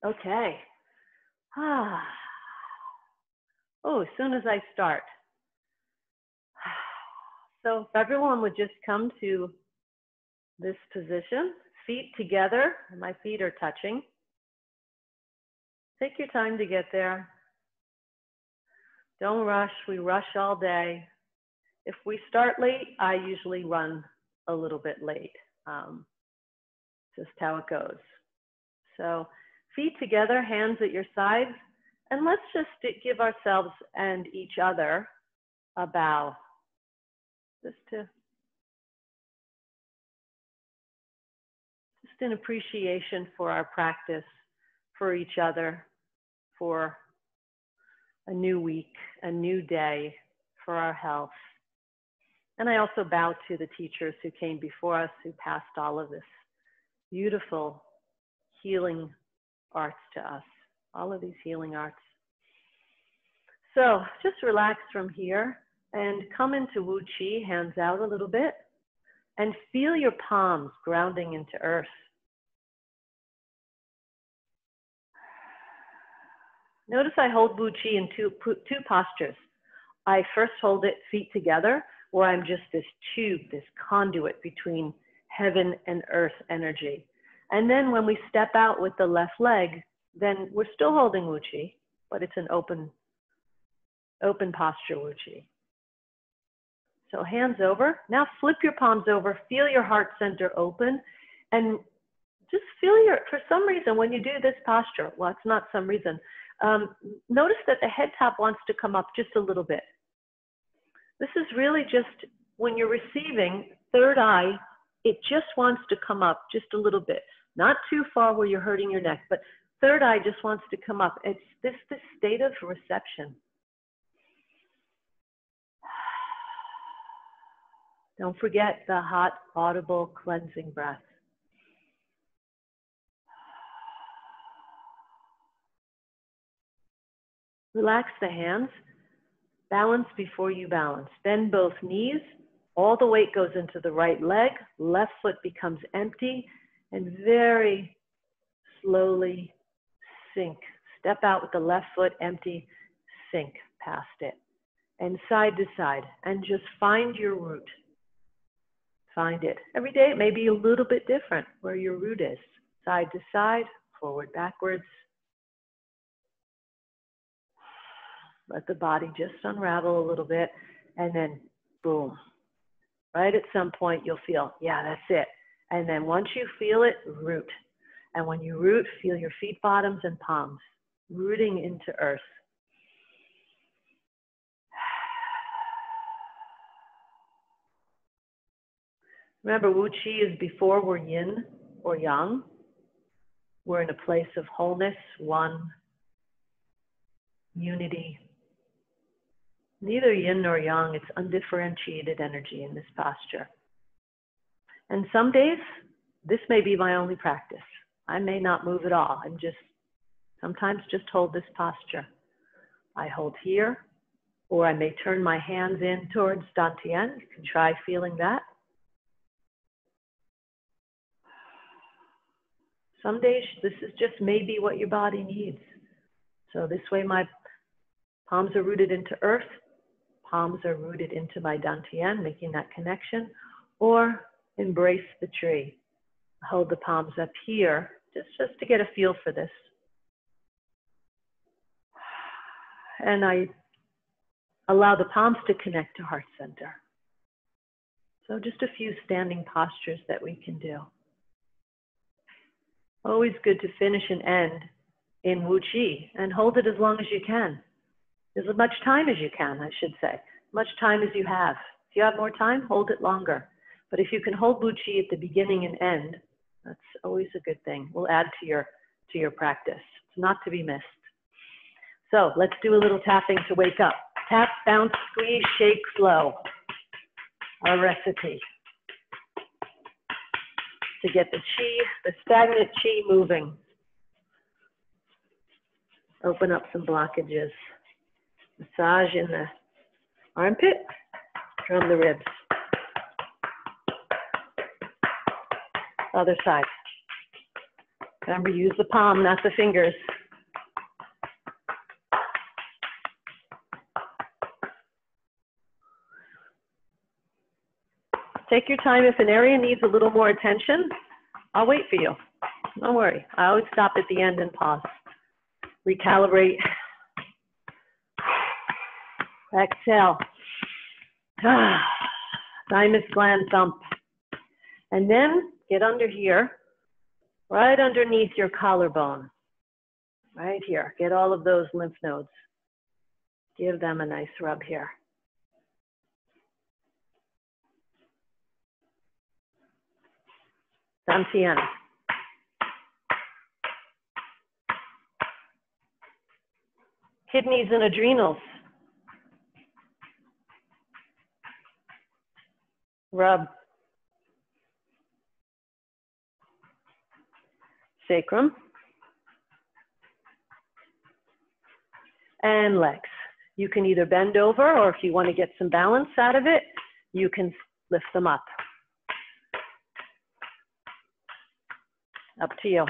Okay. Oh, as soon as I start. So if everyone would just come to this position, feet together, my feet are touching. Take your time to get there. Don't rush, we rush all day. If we start late, I usually run a little bit late, just how it goes. So feet together, hands at your sides, and let's just give ourselves and each other a bow. Just an appreciation for our practice, for each other, for a new week, a new day, for our health. And I also bow to the teachers who came before us, who passed all of this beautiful healing arts to us, all of these healing arts. So just relax from here and come into Wu Qi, hands out a little bit, and feel your palms grounding into earth. Notice I hold Wu Qi in two postures. I first hold it feet together, where I'm just this tube, this conduit between heaven and earth energy. And then when we step out with the left leg, then we're still holding Wu Qi, but it's an open posture Wu Qi. So hands over. Now flip your palms over, feel your heart center open, and just feel for some reason when you do this posture, well, it's not some reason, notice that the head top wants to come up just a little bit. This is really just when you're receiving, third eye, it just wants to come up just a little bit. Not too far where you're hurting your neck, but third eye just wants to come up. It's this state of reception. Don't forget the hot, audible, cleansing breath. Relax the hands. Balance before you balance. Bend both knees. All the weight goes into the right leg. Left foot becomes empty. And very slowly sink. Step out with the left foot empty. Sink past it. And side to side. And just find your root. Find it. Every day it may be a little bit different where your root is. Side to side. Forward, backwards. Let the body just unravel a little bit, and then boom. Right at some point you'll feel, yeah, that's it. And then once you feel it, root. And when you root, feel your feet bottoms and palms, rooting into earth. Remember, Wu Qi is before we're yin or yang. We're in a place of wholeness, one, unity. Neither yin nor yang, it's undifferentiated energy in this posture. And some days, this may be my only practice. I may not move at all. I'm sometimes just hold this posture. I hold here, or I may turn my hands in towards Dantian. You can try feeling that. Some days, this is just maybe what your body needs. So this way, my palms are rooted into earth. Palms are rooted into my Dantian, making that connection, or embrace the tree. Hold the palms up here, just to get a feel for this. And I allow the palms to connect to heart center. So just a few standing postures that we can do. Always good to finish and end in Wu Qi and hold it as long as you can. As much time as you can, I should say. Much time as you have. If you have more time, hold it longer. But if you can hold Wu Qi at the beginning and end, that's always a good thing. We'll add to your practice. It's not to be missed. So let's do a little tapping to wake up. Tap, bounce, squeeze, shake, flow. Our recipe. To get the qi, the stagnant qi moving. Open up some blockages. Massage in the armpit, drum the ribs. Other side. Remember, use the palm, not the fingers. Take your time. If an area needs a little more attention, I'll wait for you. Don't worry. I always stop at the end and pause. Recalibrate. Exhale. Thymus gland thump. And then get under here, right underneath your collarbone. Right here. Get all of those lymph nodes. Give them a nice rub here. Dantian. Kidneys and adrenals. Rub. Sacrum. And legs. You can either bend over, or if you want to get some balance out of it, you can lift them up. Up to you.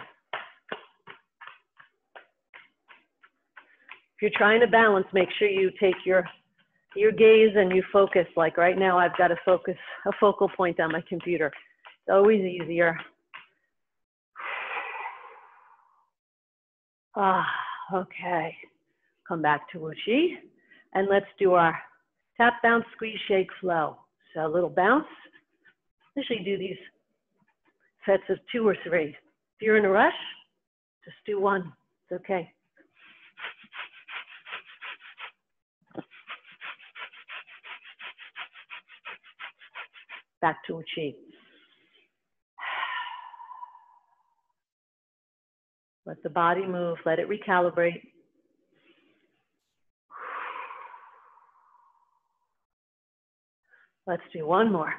If you're trying to balance, make sure you take your gaze and you focus. Like right now, I've got a focal point on my computer. It's always easier. Okay. Come back to Wuxi. And let's do our tap, bounce, squeeze, shake, flow. So a little bounce. Usually do these sets of 2 or 3. If you're in a rush, just do 1. It's okay. Back to Wuxi. Let the body move. Let it recalibrate. Let's do 1 more.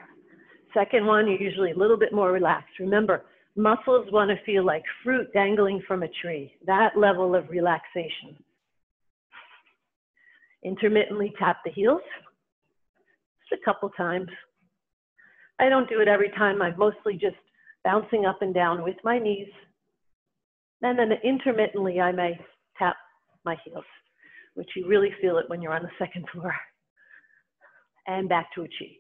Second one, you're usually a little bit more relaxed. Remember, muscles want to feel like fruit dangling from a tree. That level of relaxation. Intermittently tap the heels. Just a couple times. I don't do it every time. I'm mostly just bouncing up and down with my knees. And then intermittently, I may tap my heels, which you really feel it when you're on the 2nd floor. And back to Wuxi.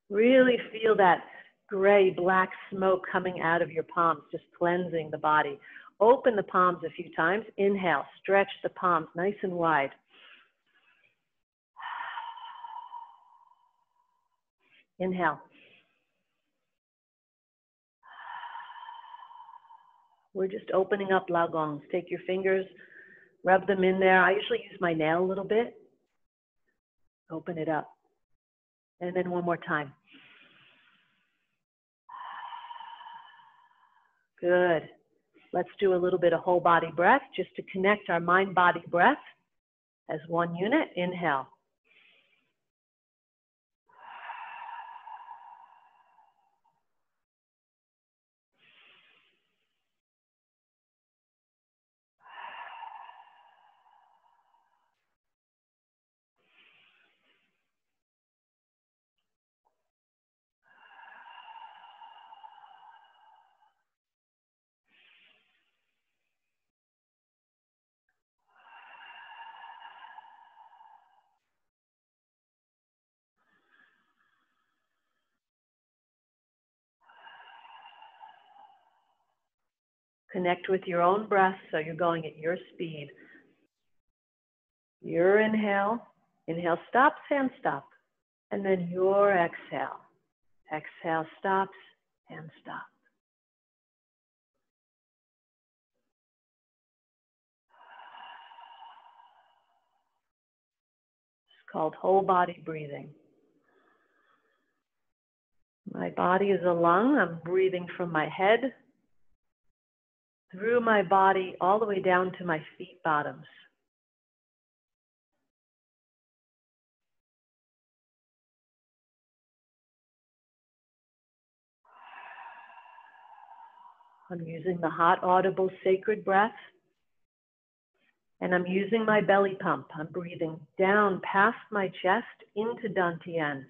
Really feel that gray, black smoke coming out of your palms, just cleansing the body. Open the palms a few times. Inhale, stretch the palms nice and wide. Inhale. We're just opening up lagongs. Take your fingers, rub them in there. I usually use my nail a little bit. Open it up. And then 1 more time. Good. Let's do a little bit of whole body breath just to connect our mind-body breath as 1 unit. Inhale. Connect with your own breath so you're going at your speed. Your inhale. Inhale stops, hand stop. And then your exhale. Exhale stops, hand stop. It's called whole body breathing. My body is a lung. I'm breathing from my head through my body all the way down to my feet bottoms. I'm using the hot, audible, sacred breath. And I'm using my belly pump. I'm breathing down past my chest into Dantian.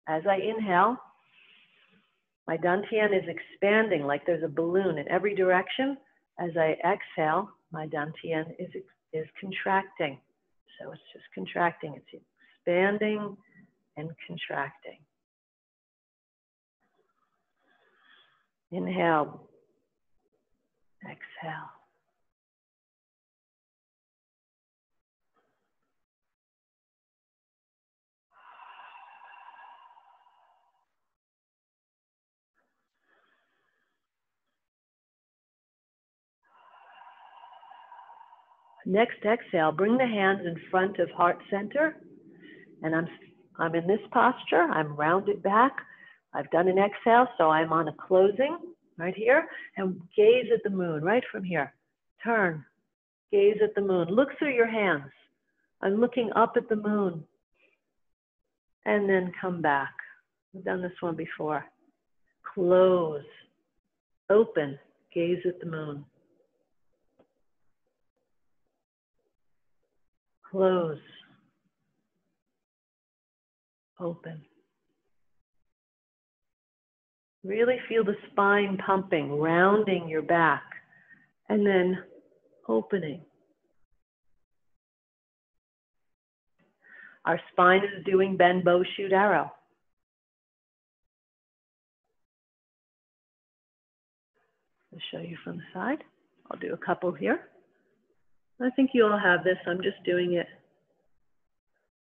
As I inhale, my dantian is expanding like there's a balloon in every direction. As I exhale, my dantian is contracting. So it's just contracting. It's expanding and contracting. Inhale. Exhale. Next exhale, bring the hands in front of heart center. And I'm in this posture. I'm rounded back. I've done an exhale, so I'm on a closing right here. And gaze at the moon right from here. Turn. Gaze at the moon. Look through your hands. I'm looking up at the moon. And then come back. We've done this one before. Close. Open. Gaze at the moon. Close. Open. Really feel the spine pumping, rounding your back, and then opening. Our spine is doing bend, bow, shoot, arrow. I'll show you from the side. I'll do a couple here. I think you all have this. I'm just doing it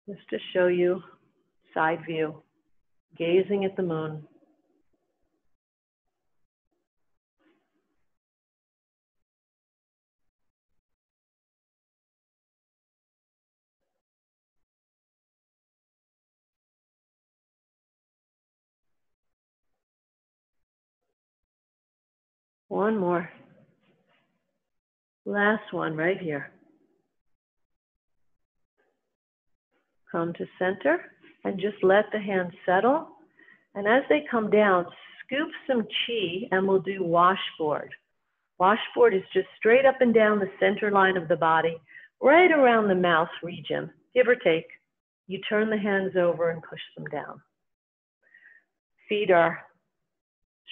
just to show you side view, gazing at the moon. One more. Last one right here. Come to center and just let the hands settle. And as they come down, scoop some chi and we'll do washboard. Washboard is just straight up and down the center line of the body, right around the mouth region, give or take. You turn the hands over and push them down. Feet are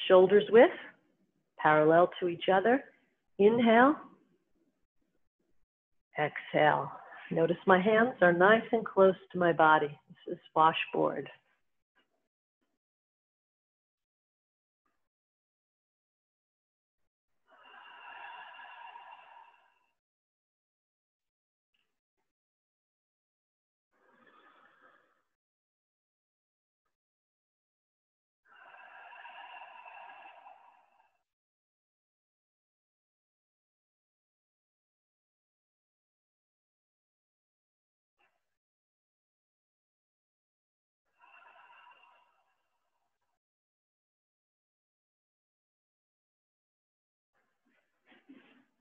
shoulders width, parallel to each other. Inhale. Exhale. Notice my hands are nice and close to my body. This is washboard.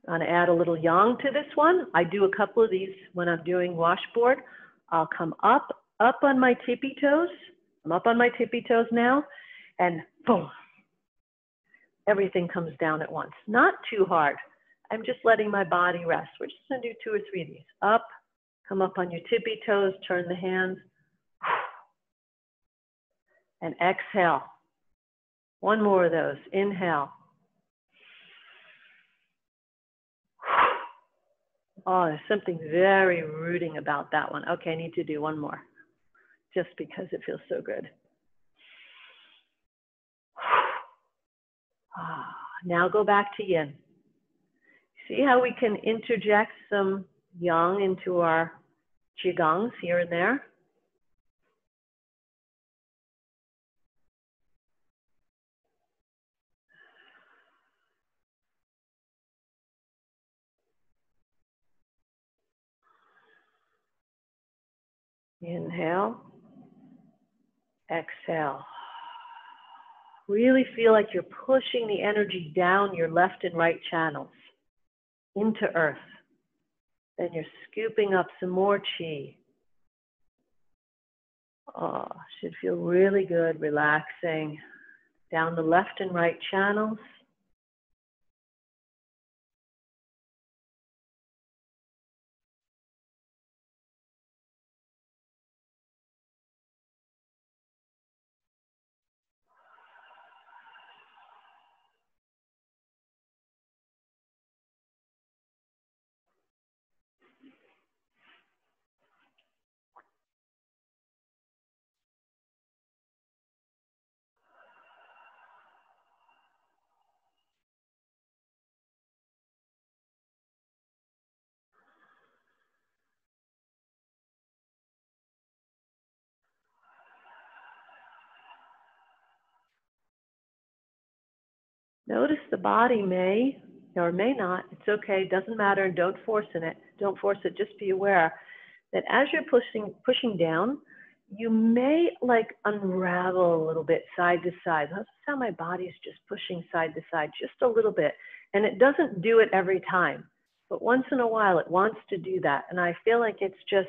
I'm going to add a little yang to this one. I do a couple of these when I'm doing washboard. I'll come up on my tippy toes. I'm up on my tippy toes now, and boom. Everything comes down at once. Not too hard. I'm just letting my body rest. We're just going to do 2 or 3 of these. Up, come up on your tippy toes, turn the hands, and exhale. One more of those. Inhale. Oh, there's something very rooting about that one. Okay, I need to do one more, just because it feels so good. Now go back to yin. See how we can interject some yang into our Qigongs here and there? Inhale, exhale. Really feel like you're pushing the energy down your left and right channels into earth. Then you're scooping up some more chi. Oh, should feel really good, relaxing down the left and right channels. Notice the body may or may not. It's okay. It doesn't matter. Don't force it. Don't force it. Just be aware that as you're pushing down, you may like unravel a little bit side to side. That's how my body is just pushing side to side, just a little bit. And it doesn't do it every time, but once in a while it wants to do that. And I feel like it's just,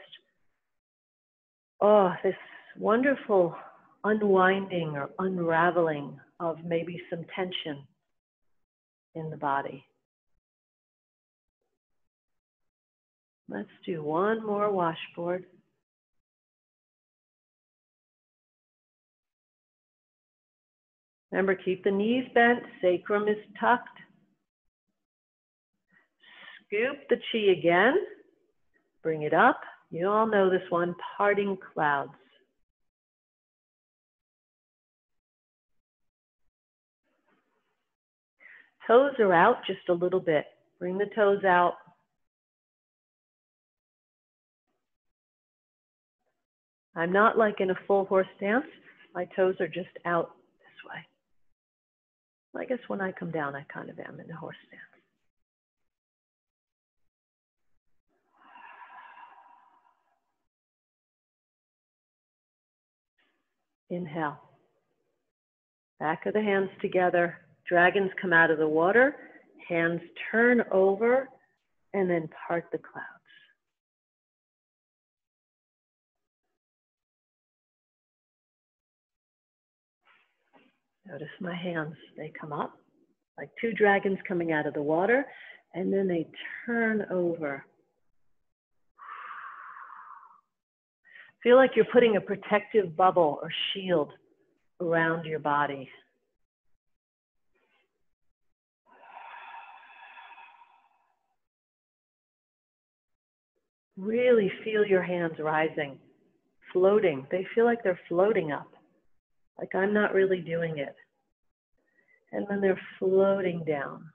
oh, this wonderful unwinding or unraveling of maybe some tension in the body. Let's do one more washboard. Remember, keep the knees bent, sacrum is tucked. Scoop the chi again, bring it up. You all know this one, parting clouds. Toes are out just a little bit. Bring the toes out. I'm not like in a full horse stance. My toes are just out this way. I guess when I come down, I kind of am in a horse stance. Inhale. Back of the hands together. Dragons come out of the water. Hands turn over and then part the clouds. Notice my hands. They come up like two dragons coming out of the water, and then they turn over. Feel like you're putting a protective bubble or shield around your body. Really feel your hands rising, floating. They feel like they're floating up, like I'm not really doing it. And then they're floating down.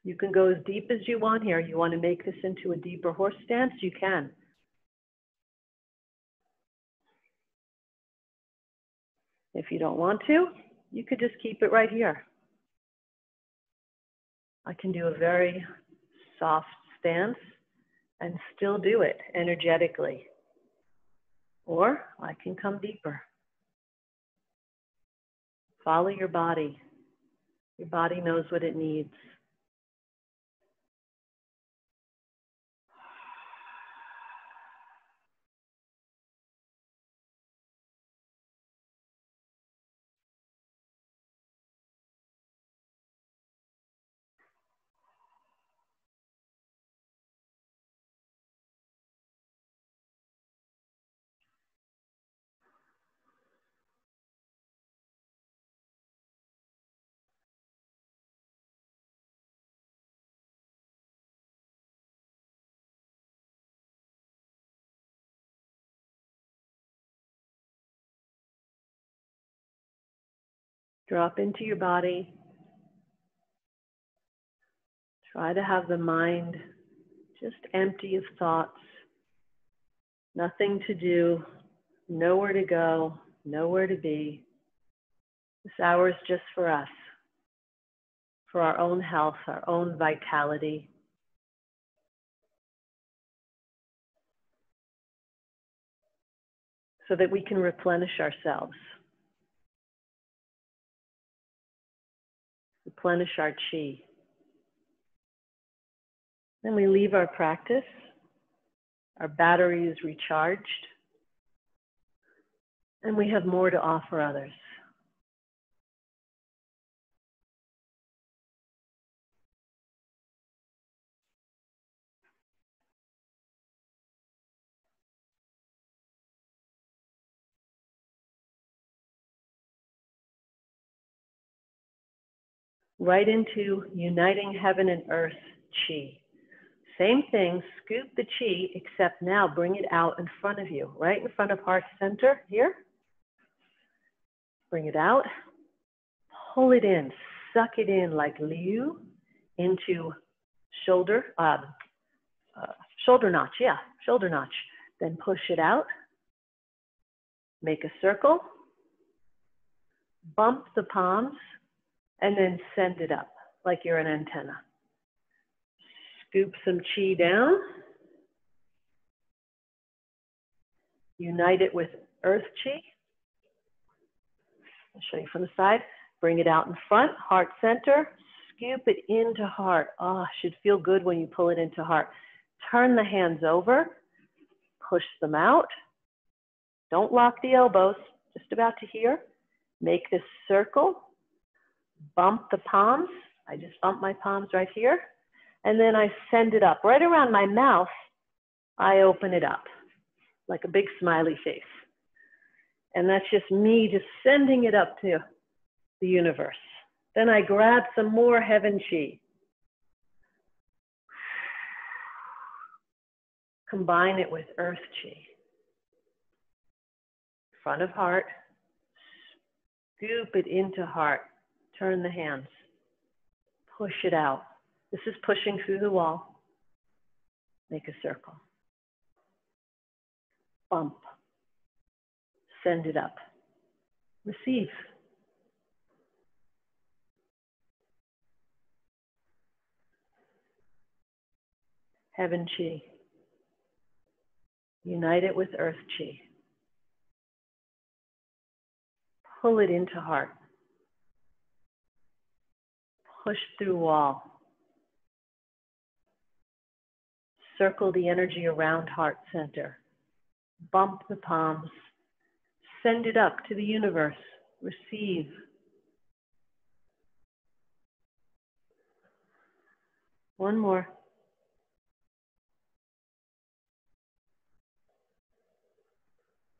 You can go as deep as you want here. You want to make this into a deeper horse stance? You can. If you don't want to, you could just keep it right here. I can do a very soft stance and still do it energetically. Or I can come deeper. Follow your body. Your body knows what it needs. Drop into your body. Try to have the mind just empty of thoughts. Nothing to do, nowhere to go, nowhere to be. This hour is just for us, for our own health, our own vitality. So that we can replenish ourselves. Replenish our chi. Then we leave our practice. Our battery is recharged. And we have more to offer others. Right into uniting heaven and earth chi. Same thing, scoop the chi, except now bring it out in front of you, right in front of heart center here. Bring it out, pull it in, suck it in like Liu into shoulder notch, shoulder notch. Then push it out, make a circle, bump the palms, and then send it up like you're an antenna. Scoop some chi down. Unite it with earth chi. I'll show you from the side. Bring it out in front, heart center. Scoop it into heart. Oh, should feel good when you pull it into heart. Turn the hands over. Push them out. Don't lock the elbows. Just about to here. Make this circle. Bump the palms. I just bump my palms right here. And then I send it up. Right around my mouth, I open it up like a big smiley face. And that's just me just sending it up to the universe. Then I grab some more heaven chi. Combine it with earth chi. Front of heart. Scoop it into heart. Turn the hands. Push it out. This is pushing through the wall. Make a circle. Bump. Send it up. Receive. Heaven chi. Unite it with earth chi. Pull it into heart. Push through wall. Circle the energy around heart center. Bump the palms. Send it up to the universe. Receive. One more.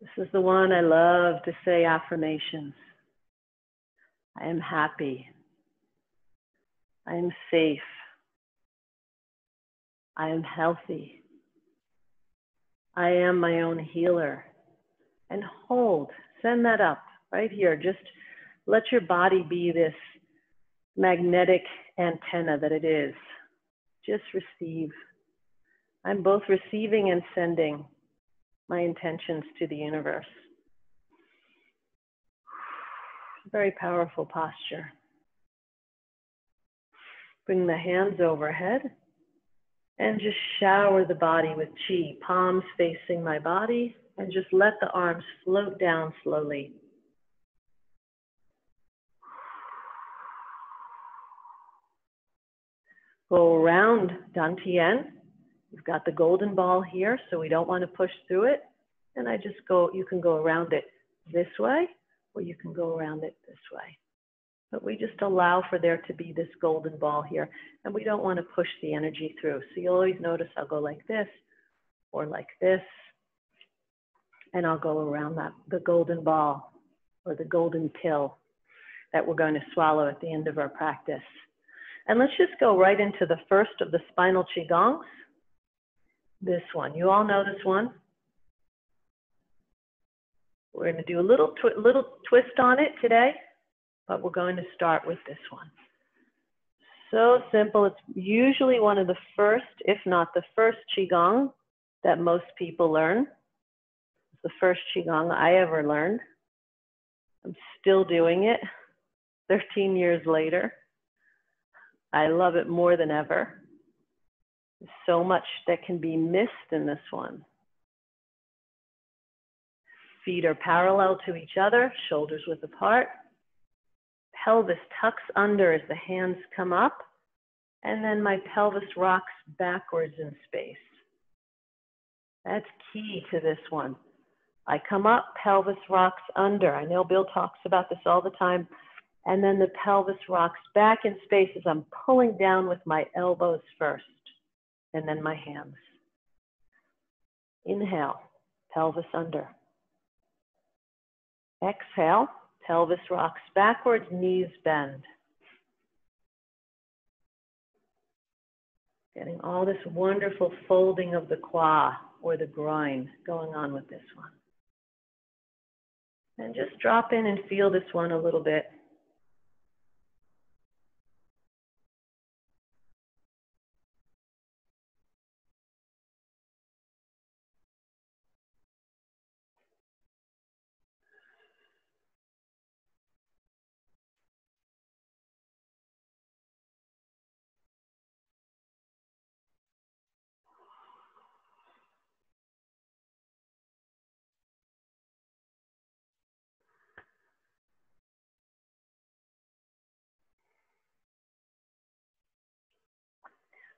This is the one I love to say affirmations. I am happy. I am safe. I am healthy. I am my own healer. And hold, send that up right here. Just let your body be this magnetic antenna that it is. Just receive. I'm both receiving and sending my intentions to the universe. Very powerful posture. Bring the hands overhead and just shower the body with chi, palms facing my body, and just let the arms float down slowly. Go around Dantian. You've got the golden ball here, so we don't want to push through it. And I just go, you can go around it this way, or you can go around it this way. But we just allow for there to be this golden ball here, and we don't want to push the energy through. So you'll always notice I'll go like this, or like this, and I'll go around that, the golden ball, or the golden pill that we're going to swallow at the end of our practice. And let's just go right into the first of the spinal Qigongs. This one, you all know this one. We're going to do a little twist on it today, but we're going to start with this one. So simple. It's usually one of the first, if not the first Qigong that most people learn. It's the first Qigong I ever learned. I'm still doing it 13 years later. I love it more than ever. There's so much that can be missed in this one. Feet are parallel to each other, shoulders width apart. Pelvis tucks under as the hands come up, and then my pelvis rocks backwards in space. That's key to this one. I come up, pelvis rocks under. I know Bill talks about this all the time. And then the pelvis rocks back in space as I'm pulling down with my elbows first, and then my hands. Inhale, pelvis under. Exhale, pelvis rocks backwards, knees bend. Getting all this wonderful folding of the qua or the groin going on with this one. And just drop in and feel this one a little bit.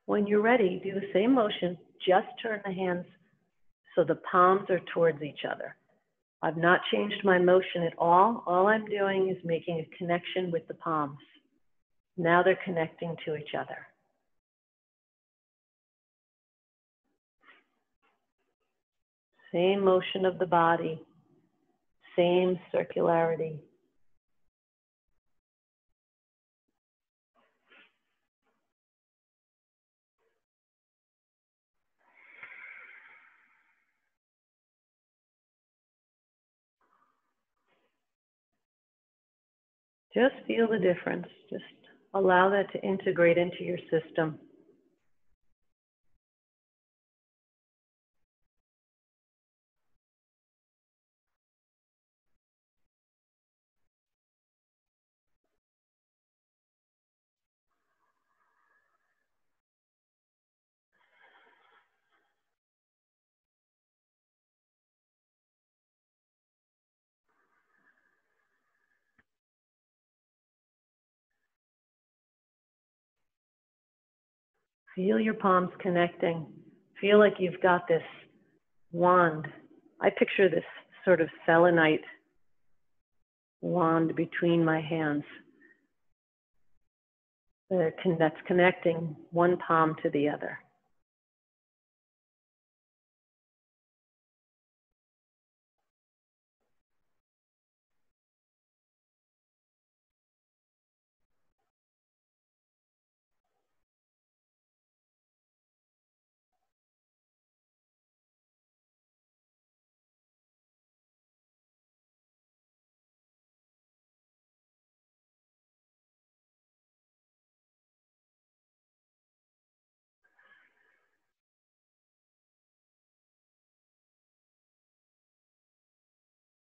When you're ready, do the same motion, just turn the hands so the palms are towards each other. I've not changed my motion at all. All I'm doing is making a connection with the palms. Now they're connecting to each other. Same motion of the body, same circularity. Just feel the difference. Just allow that to integrate into your system. Feel your palms connecting. Feel like you've got this wand. I picture this sort of selenite wand between my hands that's connecting one palm to the other.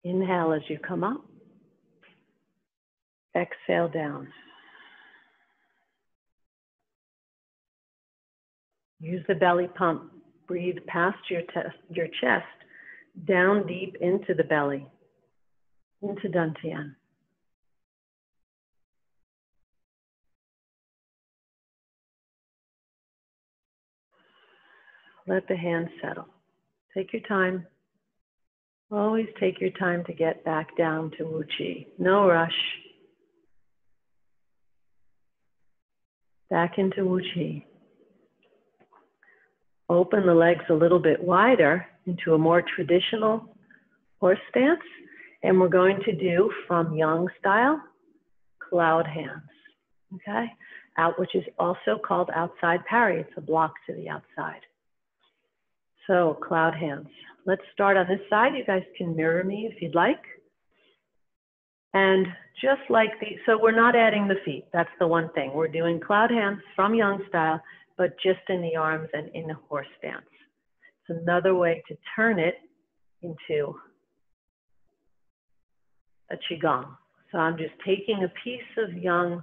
Inhale as you come up. Exhale down. Use the belly pump. Breathe past your chest, down deep into the belly, into Dantian. Let the hands settle. Take your time. Always take your time to get back down to Wu Chi. No rush. Back into Wu Chi. Open the legs a little bit wider into a more traditional horse stance. And we're going to do from Yang style, cloud hands. Okay? Which is also called outside parry. It's a block to the outside. So cloud hands. Let's start on this side. You guys can mirror me if you'd like. And just like so we're not adding the feet. That's the one thing. We're doing cloud hands from Yang style, but just in the arms and in the horse stance. It's another way to turn it into a Qigong. So I'm just taking a piece of Yang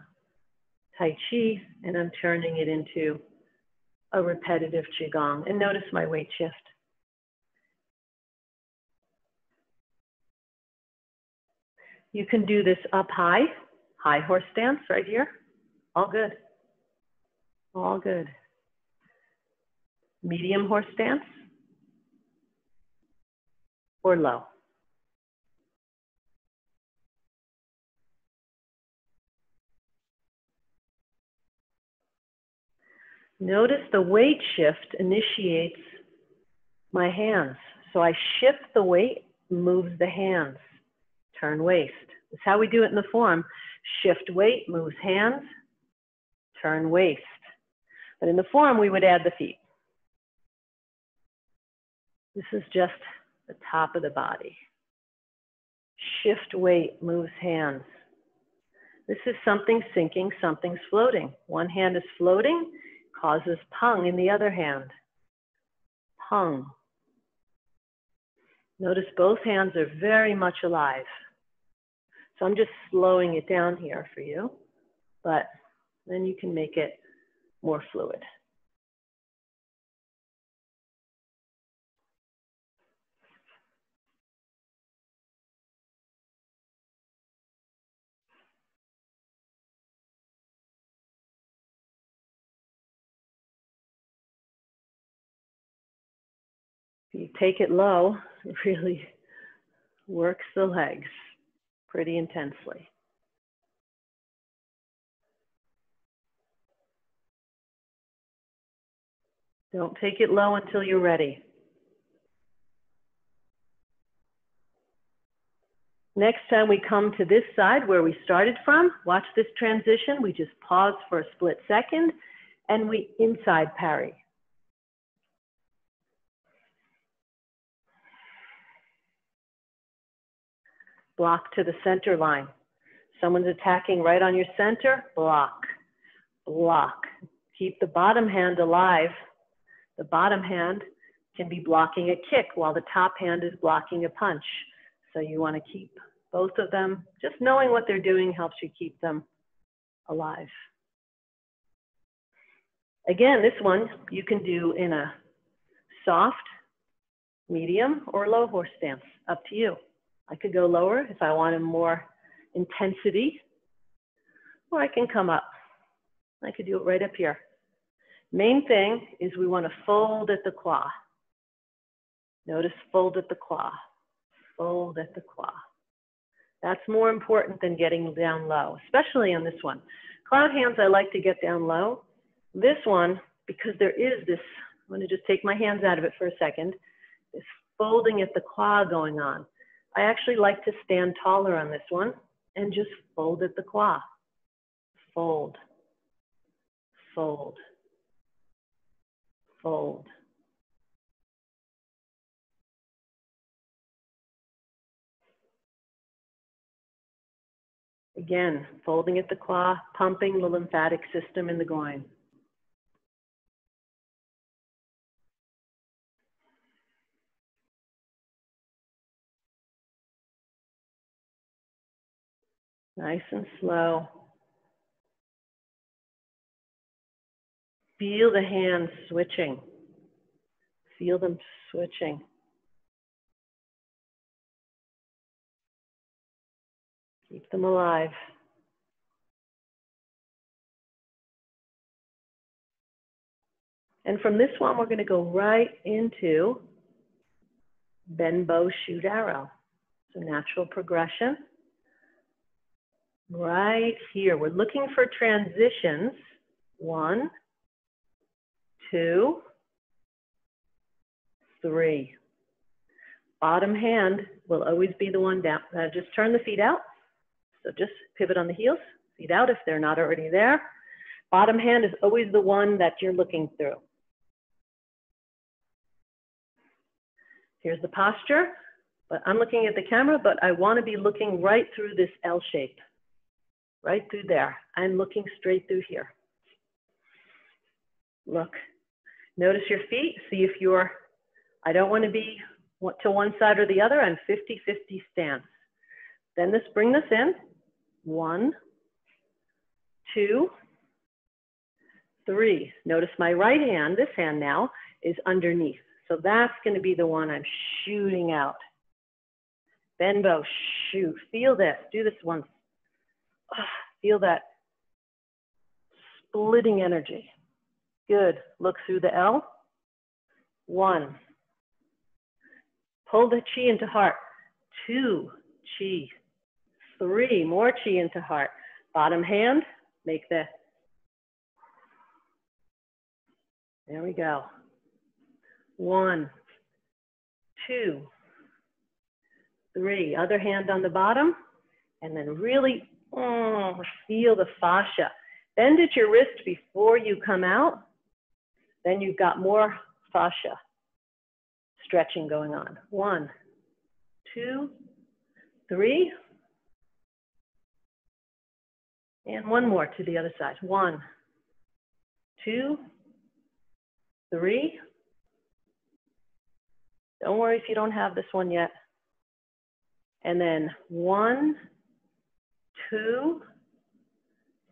Tai Chi and I'm turning it into a repetitive Qigong. And notice my weight shift. You can do this up high horse stance right here. All good. All good. Medium horse stance or low. Notice the weight shift initiates my hands. So I shift the weight, moves the hands. Turn waist. That's how we do it in the form. Shift weight, moves hands, turn waist. But in the form, we would add the feet. This is just the top of the body. Shift weight, moves hands. This is something sinking, something's floating. One hand is floating, causes pung in the other hand. Pung. Notice both hands are very much alive. So I'm just slowing it down here for you, but then you can make it more fluid. If you take it low, it really works the legs pretty intensely. Don't take it low until you're ready. Next time we come to this side where we started from, watch this transition. We just pause for a split second and we inside parry. Block to the center line. Someone's attacking right on your center, block, block. Keep the bottom hand alive. The bottom hand can be blocking a kick while the top hand is blocking a punch. So you want to keep both of them. Just knowing what they're doing helps you keep them alive. Again, this one you can do in a soft, medium, or low horse stance. Up to you. I could go lower if I wanted more intensity, or I can come up. I could do it right up here. Main thing is we want to fold at the claw. Notice fold at the claw, fold at the claw. That's more important than getting down low, especially on this one. Cloud hands, I like to get down low. This one, because there is this, I'm going to just take my hands out of it for a second, this folding at the claw going on. I actually like to stand taller on this one and just fold at the claw. Fold, fold, fold. Again, folding at the claw, pumping the lymphatic system in the groin. Nice and slow. Feel the hands switching. Feel them switching. Keep them alive. And from this one, we're going to go right into bend bow, shoot arrow. It's a natural progression. Right here, we're looking for transitions. 1, 2, 3. Bottom hand will always be the one down. Just turn the feet out. So just pivot on the heels, feet out if they're not already there. Bottom hand is always the one that you're looking through. Here's the posture, but I'm looking at the camera, but I want to be looking right through this L shape. Right through there. I'm looking straight through here. Look. Notice your feet. See if you're, I don't want to be to one side or the other. I'm 50-50 stance. Then bring this in. 1, 2, 3. Notice my right hand, this hand now, is underneath. So that's going to be the one I'm shooting out. Bend bow, shoot. Feel this. Do this once. Feel that splitting energy. Good. Look through the L. 1. Pull the chi into heart. 2. Chi. 3. More chi into heart. Bottom hand. Make the. There we go. 1, 2, 3. Other hand on the bottom. And then really feel the fascia. Bend at your wrist before you come out. Then you've got more fascia stretching going on. 1, 2, 3. And one more to the other side. 1, 2, 3. Don't worry if you don't have this one yet. And then 1, 2,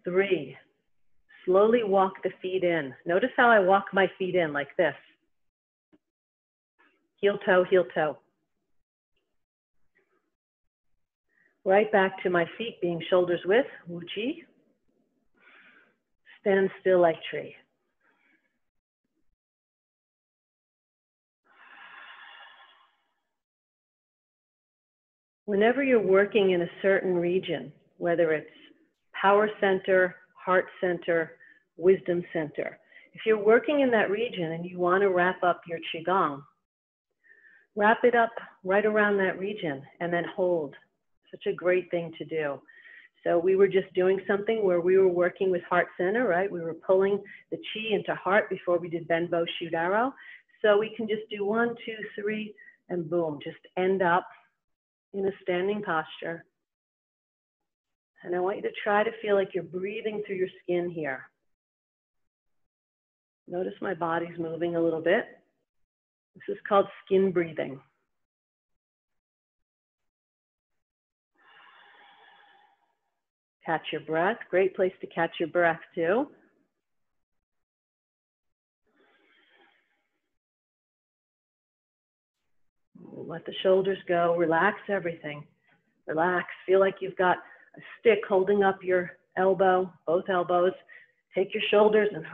3. Slowly walk the feet in. Notice how I walk my feet in like this. Heel toe, heel toe. Right back to my feet being shoulders width, Wu Chi. Stand still like tree. Whenever you're working in a certain region, whether it's power center, heart center, wisdom center, if you're working in that region and you want to wrap up your Qigong, wrap it up right around that region and then hold. Such a great thing to do. So we were just doing something where we were working with heart center, right? We were pulling the chi into heart before we did bend bow, shoot arrow. So we can just do 1, 2, 3, and boom, just end up in a standing posture. And I want you to try to feel like you're breathing through your skin here. Notice my body's moving a little bit. This is called skin breathing. Catch your breath. Great place to catch your breath too. Let the shoulders go. Relax everything. Relax. Feel like you've got a stick holding up your elbow, both elbows. Take your shoulders and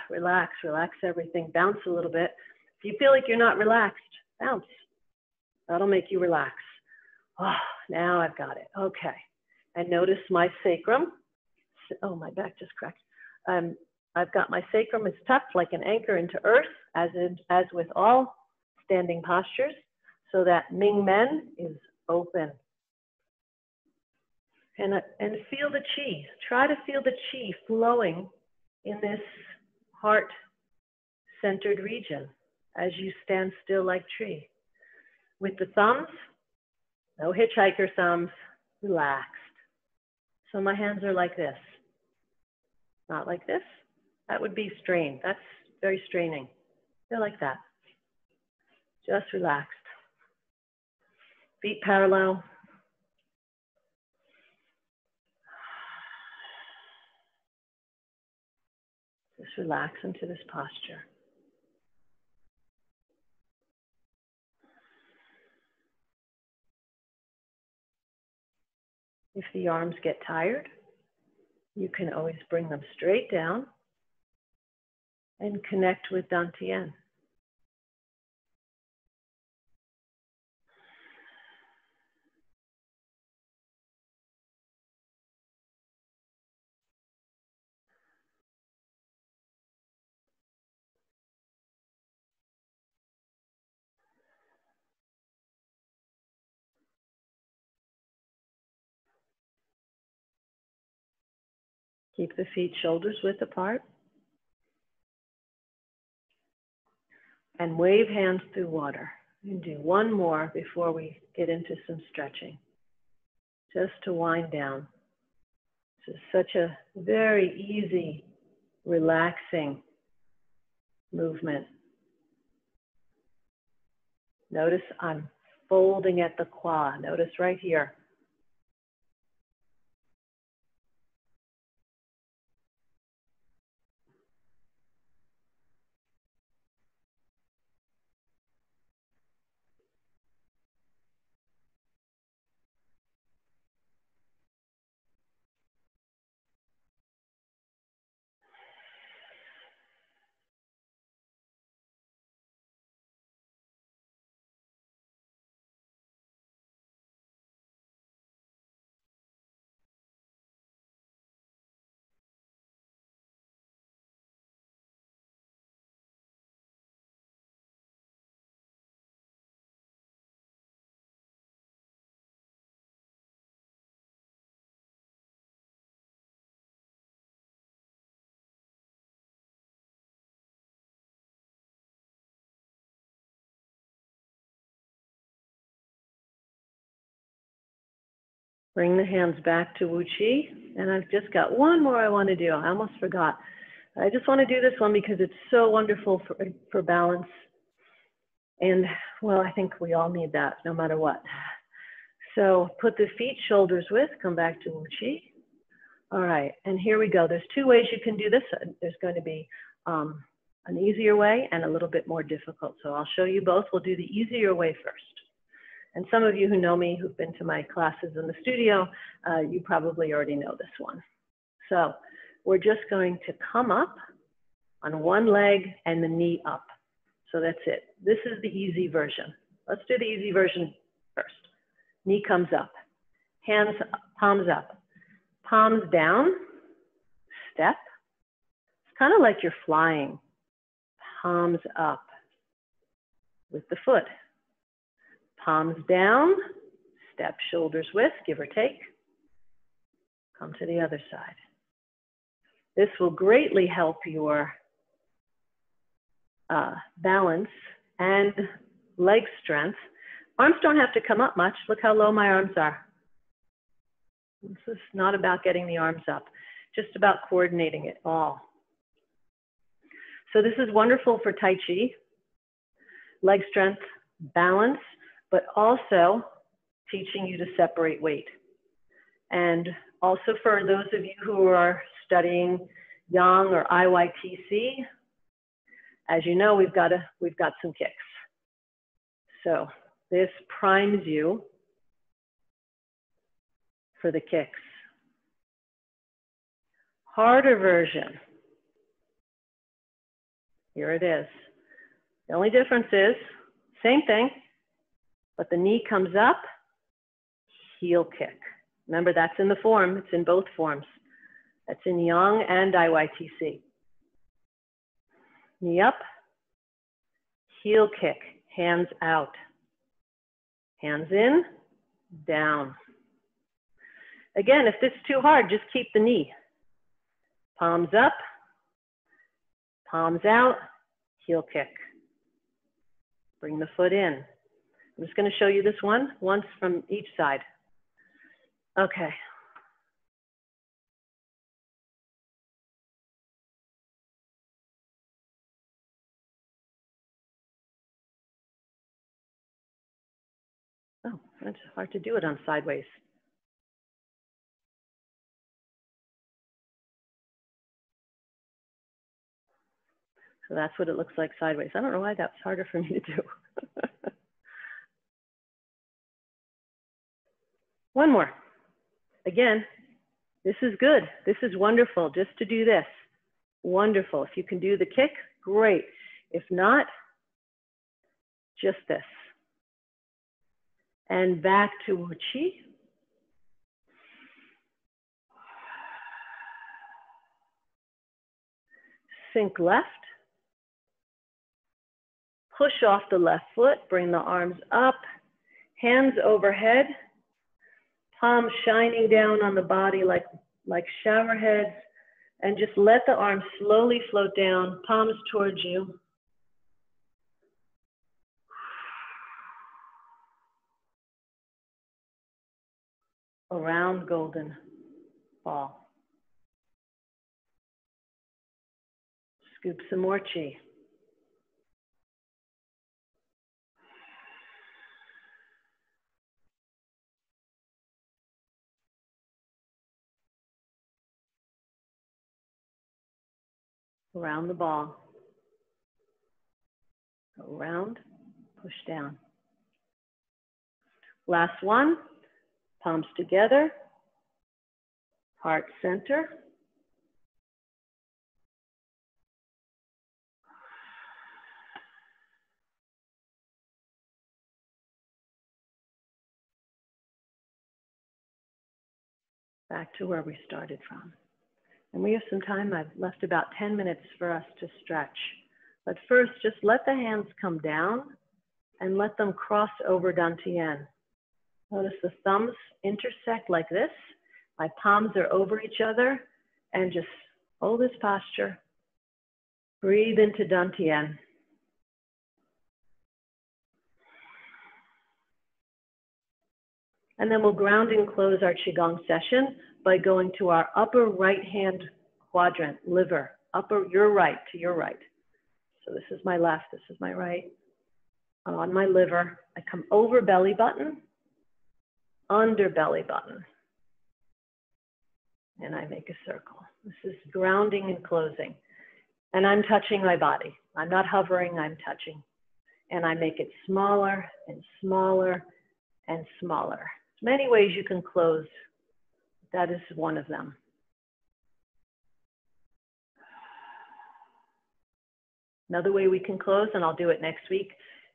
relax. Relax everything. Bounce a little bit. If you feel like you're not relaxed, bounce. That'll make you relax. Oh, now I've got it. Okay. And notice my sacrum. Oh, my back just cracked. I've got my sacrum is tucked like an anchor into earth, as with all standing postures, so that Ming Men is open. And feel the chi. Try to feel the chi flowing in this heart-centered region as you stand still like tree. With the thumbs, no hitchhiker thumbs, relaxed. So my hands are like this. Not like this. That would be strained. That's very straining. They're like that. Just relaxed. Feet parallel. Just relax into this posture. If the arms get tired, you can always bring them straight down and connect with Dantian. Keep the feet shoulders width apart. And wave hands through water. And do one more before we get into some stretching. Just to wind down. This is such a very easy, relaxing movement. Notice I'm folding at the qua. Notice right here. Bring the hands back to Wu Chi. And I've just got one more I want to do. I almost forgot. I just want to do this one because it's so wonderful for balance. And, well, I think we all need that no matter what. So put the feet shoulders width, come back to Wu Chi. All right, and here we go. There's two ways you can do this. There's going to be an easier way and a little bit more difficult. So I'll show you both. We'll do the easier way first. And some of you who know me, who've been to my classes in the studio, you probably already know this one. So we're just going to come up on one leg and the knee up. So that's it. This is the easy version. Let's do the easy version first. Knee comes up, hands, palms up, palms down, step. It's kind of like you're flying. Palms up with the foot. Palms down, step shoulders width, give or take. Come to the other side. This will greatly help your balance and leg strength. Arms don't have to come up much. Look how low my arms are. This is not about getting the arms up, just about coordinating it all. So this is wonderful for Tai Chi, leg strength, balance, but also teaching you to separate weight. And also for those of you who are studying Yang or IYTC, as you know, we've got some kicks. So this primes you for the kicks. Harder version. Here it is. The only difference is, same thing, but the knee comes up, heel kick. Remember, that's in the form. It's in both forms. That's in Yang and IYTC. Knee up, heel kick, hands out. Hands in, down. Again, if this is too hard, just keep the knee. Palms up, palms out, heel kick. Bring the foot in. I'm just going to show you this one once from each side. Okay. Oh, it's hard to do it on sideways. So that's what it looks like sideways. I don't know why that's harder for me to do. One more. Again, this is good. This is wonderful just to do this. Wonderful. If you can do the kick, great. If not, just this. And back to Wu Chi. Sink left. Push off the left foot, bring the arms up, hands overhead, palms shining down on the body like shower heads, and just let the arms slowly float down, palms towards you. Around golden ball. Scoop some more chi. Around the ball. Go around, push down. Last one, palms together, heart center. Back to where we started from. And we have some time. I've left about 10 minutes for us to stretch. But first, just let the hands come down and let them cross over Dantian. Notice the thumbs intersect like this. My palms are over each other, and just hold this posture. Breathe into Dantian. And then we'll ground and close our Qigong session by going to our upper right-hand quadrant, liver, upper, your right, to your right. So this is my left, this is my right. On my liver, I come over belly button, under belly button, and I make a circle. This is grounding and closing. And I'm touching my body. I'm not hovering, I'm touching. And I make it smaller and smaller and smaller. There's many ways you can close. That is one of them. Another way we can close, and I'll do it next week,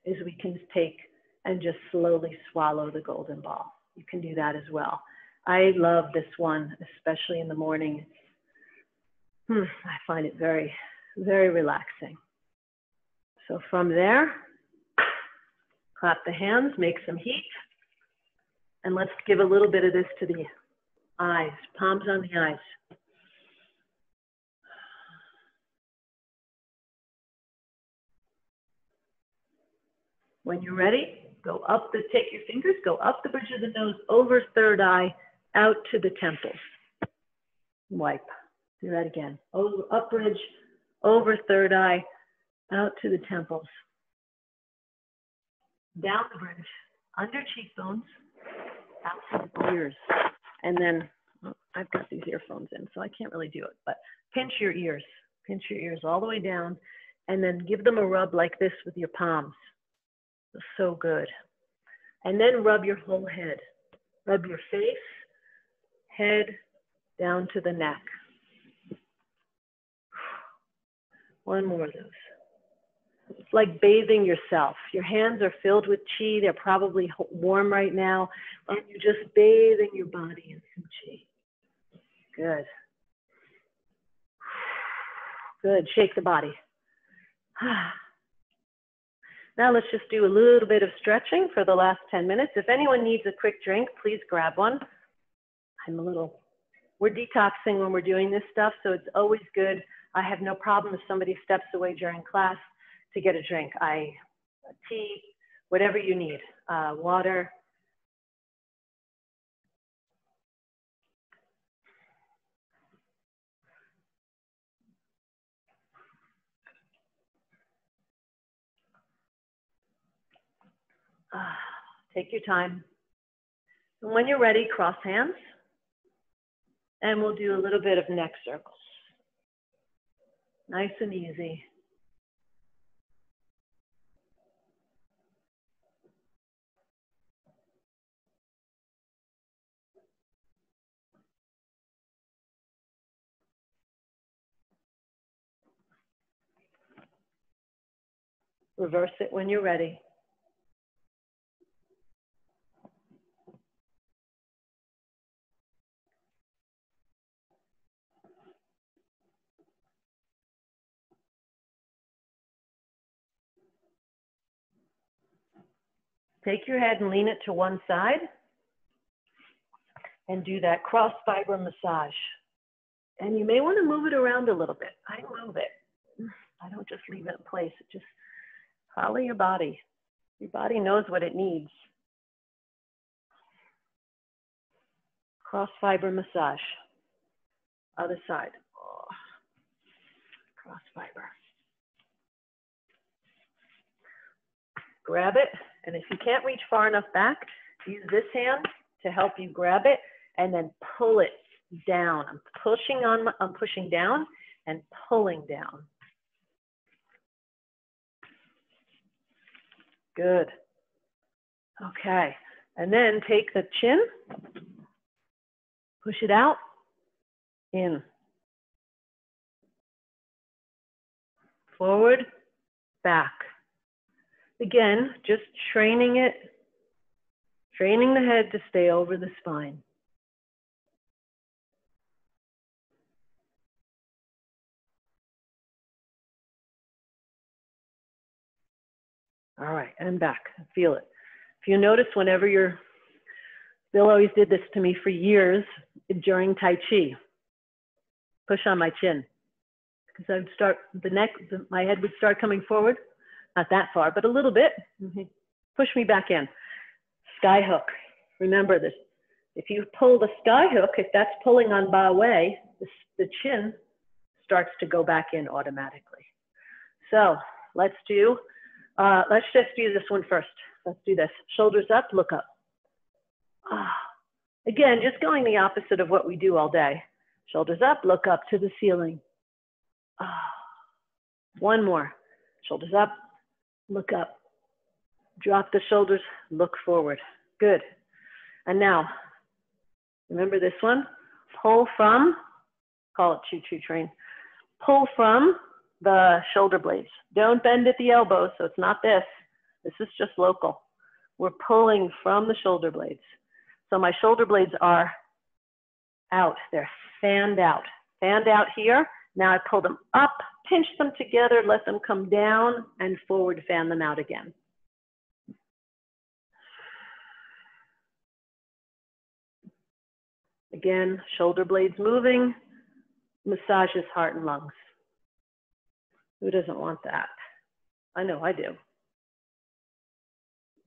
is we can take and just slowly swallow the golden ball. You can do that as well. I love this one, especially in the morning. I find it very, very relaxing. So from there, clap the hands, make some heat, and let's give a little bit of this to the eyes, palms on the eyes. When you're ready, go up take your fingers, go up the bridge of the nose, over third eye, out to the temples. Wipe. Do that again. Up bridge, over third eye, out to the temples. Down the bridge, under cheekbones, out to the ears. And then, I've got these earphones in, so I can't really do it, but pinch your ears. Pinch your ears all the way down, and then give them a rub like this with your palms. So good. And then rub your whole head. Rub your face, head, down to the neck. One more of those. It's like bathing yourself. Your hands are filled with chi. They're probably warm right now. And you're just bathing your body in some chi. Good. Good. Shake the body. Now let's just do a little bit of stretching for the last 10 minutes. If anyone needs a quick drink, please grab one. We're detoxing when we're doing this stuff, so it's always good. I have no problem if somebody steps away during class to get a drink. Tea, whatever you need, water. Take your time. And when you're ready, cross hands. And we'll do a little bit of neck circles. Nice and easy. Reverse it when you're ready. Take your head and lean it to one side and do that cross fiber massage. And you may want to move it around a little bit. I move it. I don't just leave it in place. Just follow your body. Your body knows what it needs. Cross fiber massage. Other side. Oh. Cross fiber. Grab it. And if you can't reach far enough back, use this hand to help you grab it and then pull it down. I'm pushing down and pulling down. Good. Okay. And then take the chin, push it out, in. Forward, back. Again, just training it, training the head to stay over the spine. All right, and back, feel it. If you notice whenever Bill always did this to me for years during Tai Chi, push on my chin. Because I would start, my head would start coming forward. Not that far, but a little bit. Push me back in. Sky hook. Remember this. If you pull the sky hook, if that's pulling on Ba Wei, the chin starts to go back in automatically. So let's just do this one first. Let's do this. Shoulders up, look up. Again, just going the opposite of what we do all day. Shoulders up, look up to the ceiling. One more. Shoulders up, look up. Drop the shoulders, look forward. Good. And now, remember this one? Pull from, call it choo-choo train. Pull from the shoulder blades. Don't bend at the elbows, so it's not this. This is just local. We're pulling from the shoulder blades. So my shoulder blades are out. They're fanned out. Fanned out here. Now I pull them up, pinch them together, let them come down, and forward fan them out again. Again, shoulder blades moving, massages heart and lungs. Who doesn't want that? I know I do.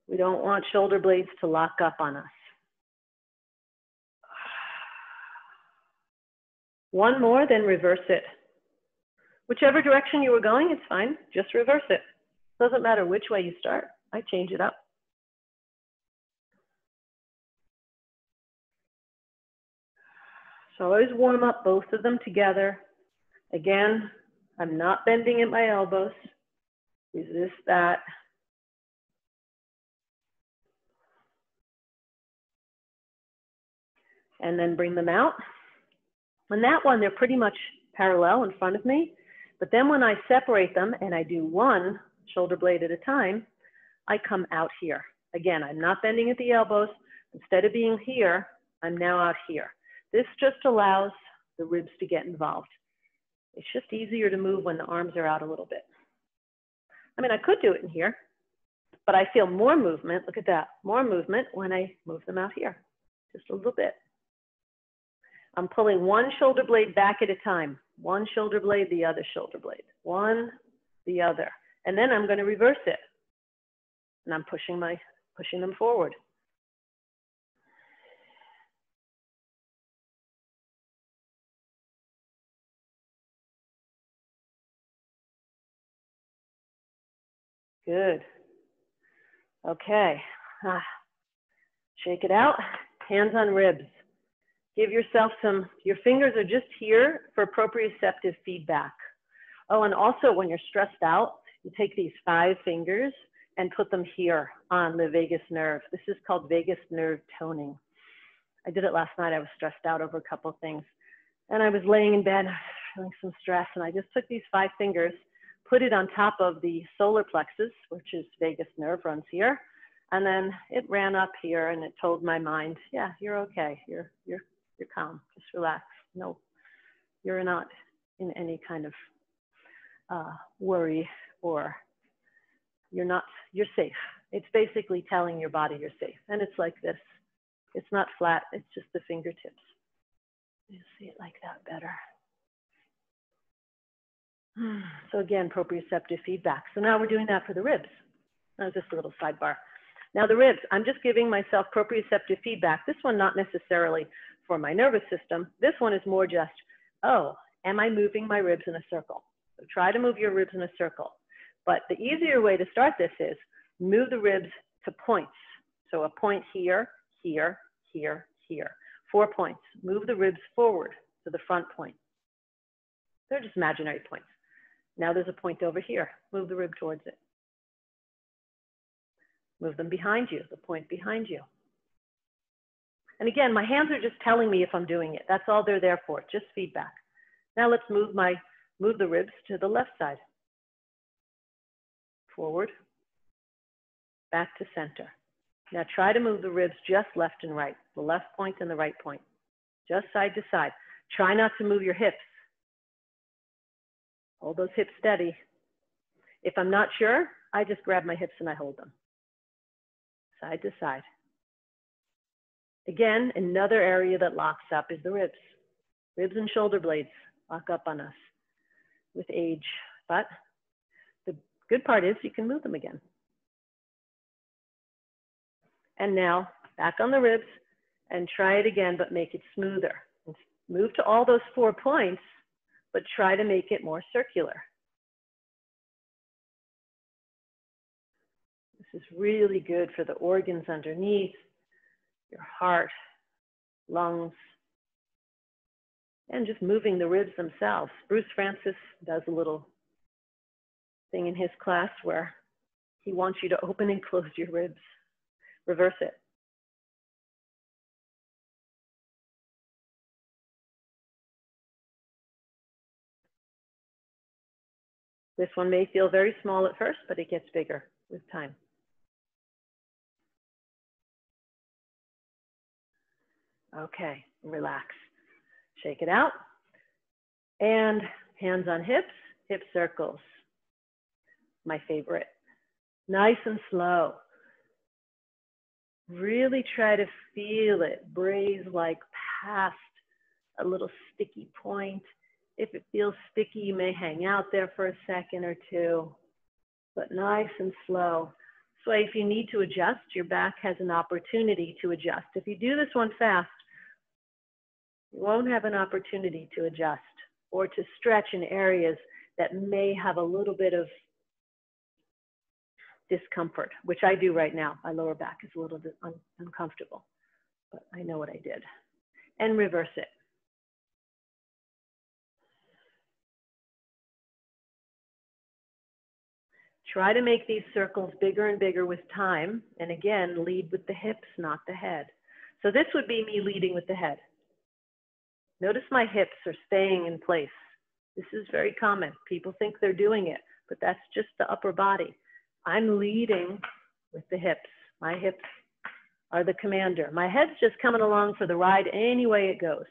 We don't want shoulder blades to lock up on us. One more, then reverse it. Whichever direction you were going, it's fine. Just reverse it. Doesn't matter which way you start. I change it up. So always warm up both of them together. Again, I'm not bending at my elbows. Resist that. And then bring them out. On that one, they're pretty much parallel in front of me. But then when I separate them and I do one shoulder blade at a time, I come out here. Again, I'm not bending at the elbows. Instead of being here, I'm now out here. This just allows the ribs to get involved. It's just easier to move when the arms are out a little bit. I mean, I could do it in here, but I feel more movement. Look at that, more movement when I move them out here, just a little bit. I'm pulling one shoulder blade back at a time. One shoulder blade, the other shoulder blade. One, the other. And then I'm going to reverse it. And I'm pushing them forward. Good. Okay. Shake it out. Hands on ribs. Give yourself your fingers are just here for proprioceptive feedback. Oh, and also when you're stressed out, you take these 5 fingers and put them here on the vagus nerve. This is called vagus nerve toning. I did it last night. I was stressed out over a couple of things. And I was laying in bed, feeling some stress, and I just took these 5 fingers, put it on top of the solar plexus, which is vagus nerve, runs here. And then it ran up here and it told my mind, yeah, you're okay. You're calm, just relax. No, you're not in any kind of worry, or you're safe. It's basically telling your body you're safe. And it's like this. It's not flat, it's just the fingertips. You see it like that better. So again, proprioceptive feedback. So now we're doing that for the ribs. That was just a little sidebar. Now the ribs, I'm just giving myself proprioceptive feedback. This one not necessarily for my nervous system. This one is more just, oh, am I moving my ribs in a circle? So try to move your ribs in a circle. But the easier way to start this is move the ribs to points. So a point here, here, here, here. 4 points. Move the ribs forward to the front point. They're just imaginary points. Now there's a point over here. Move the rib towards it. Move them behind you, the point behind you. And again, my hands are just telling me if I'm doing it. That's all they're there for, just feedback. Now let's move the ribs to the left side. Forward, back to center. Now try to move the ribs just left and right, the left point and the right point, just side to side. Try not to move your hips. Hold those hips steady. If I'm not sure, I just grab my hips and I hold them. Side to side. Again, another area that locks up is the ribs. Ribs and shoulder blades lock up on us with age. But the good part is you can move them again. And now back on the ribs, and try it again, but make it smoother. Move to all those 4 points, but try to make it more circular. This is really good for the organs underneath, your heart, lungs, and just moving the ribs themselves. Bruce Francis does a little thing in his class where he wants you to open and close your ribs. Reverse it. This one may feel very small at first, but it gets bigger with time. Okay, relax. Shake it out. And hands on hips, hip circles. My favorite. Nice and slow. Really try to feel it braise like past a little sticky point. If it feels sticky, you may hang out there for a second or two, but nice and slow. So if you need to adjust, your back has an opportunity to adjust. If you do this one fast, you won't have an opportunity to adjust or to stretch in areas that may have a little bit of discomfort, which I do right now. My lower back is a little bit uncomfortable, but I know what I did. And reverse it. Try to make these circles bigger and bigger with time. And again, lead with the hips, not the head. So this would be me leading with the head. Notice my hips are staying in place. This is very common. People think they're doing it, but that's just the upper body. I'm leading with the hips. My hips are the commander. My head's just coming along for the ride any way it goes.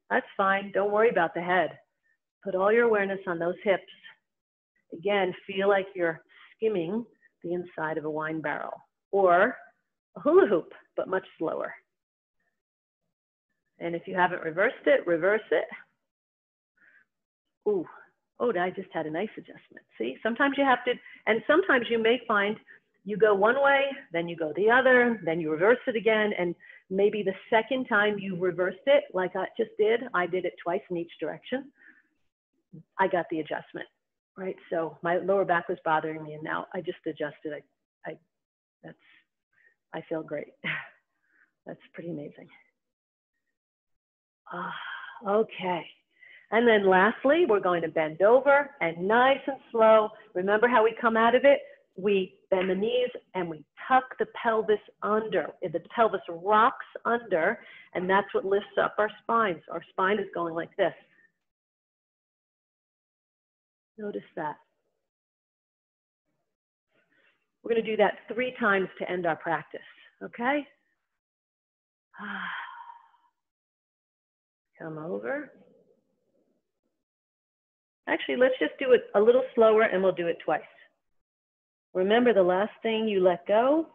That's fine. Don't worry about the head. Put all your awareness on those hips. Again, feel like you're skimming the inside of a wine barrel or a hula hoop, but much slower. And if you haven't reversed it, reverse it. Ooh, oh, I just had a nice adjustment. See, sometimes you have to, and sometimes you may find you go one way, then you go the other, then you reverse it again, and maybe the second time you reversed it, like I just did, I did it twice in each direction, I got the adjustment, right? So my lower back was bothering me, and now I just adjusted. I feel great. That's pretty amazing. Okay. And then lastly, we're going to bend over and nice and slow. Remember how we come out of it? We bend the knees and we tuck the pelvis under. The pelvis rocks under, and that's what lifts up our spines. Our spine is going like this. Notice that. We're going to do that 3 times to end our practice, okay? Come over. Actually, let's just do it a little slower and we'll do it twice. Remember the last thing you let go,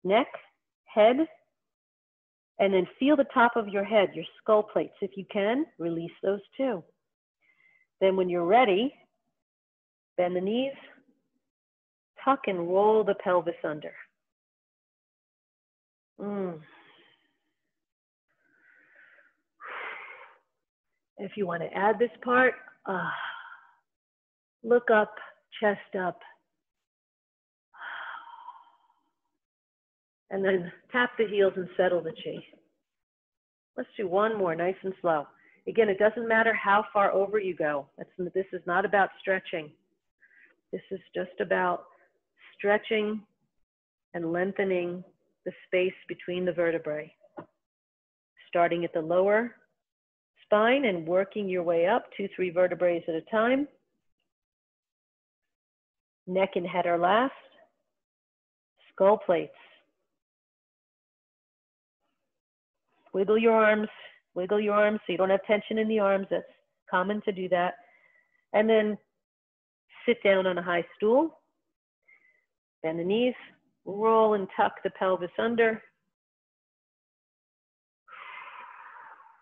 neck, head, and then feel the top of your head, your skull plates. If you can, release those too. Then when you're ready, bend the knees, tuck and roll the pelvis under. If you want to add this part, look up, chest up. And then tap the heels and settle the chi. Let's do one more, nice and slow. Again, it doesn't matter how far over you go. This is not about stretching. This is just about stretching and lengthening the space between the vertebrae. Starting at the lower spine and working your way up 2-3 vertebrae at a time. Neck and head are last. Skull plates. Wiggle your arms so you don't have tension in the arms. That's common to do that. And then sit down on a high stool. Bend the knees, roll and tuck the pelvis under.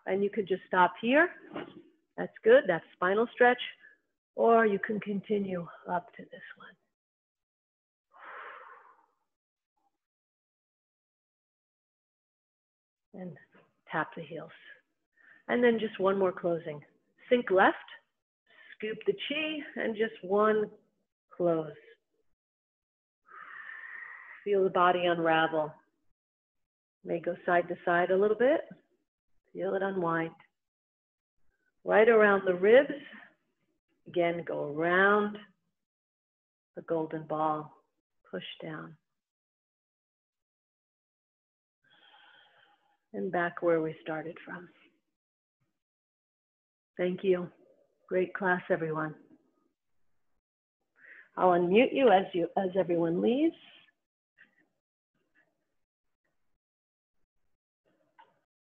And you could just stop here. That's good, that's spinal stretch. Or you can continue up to this one. and tap the heels. And then just one more closing. Sink left, scoop the chi, and just one close. Feel the body unravel. May go side to side a little bit. Feel it unwind. Right around the ribs. Again, go around the golden ball. Push down. And back where we started from. Thank you. Great class, everyone. I'll unmute you as everyone leaves.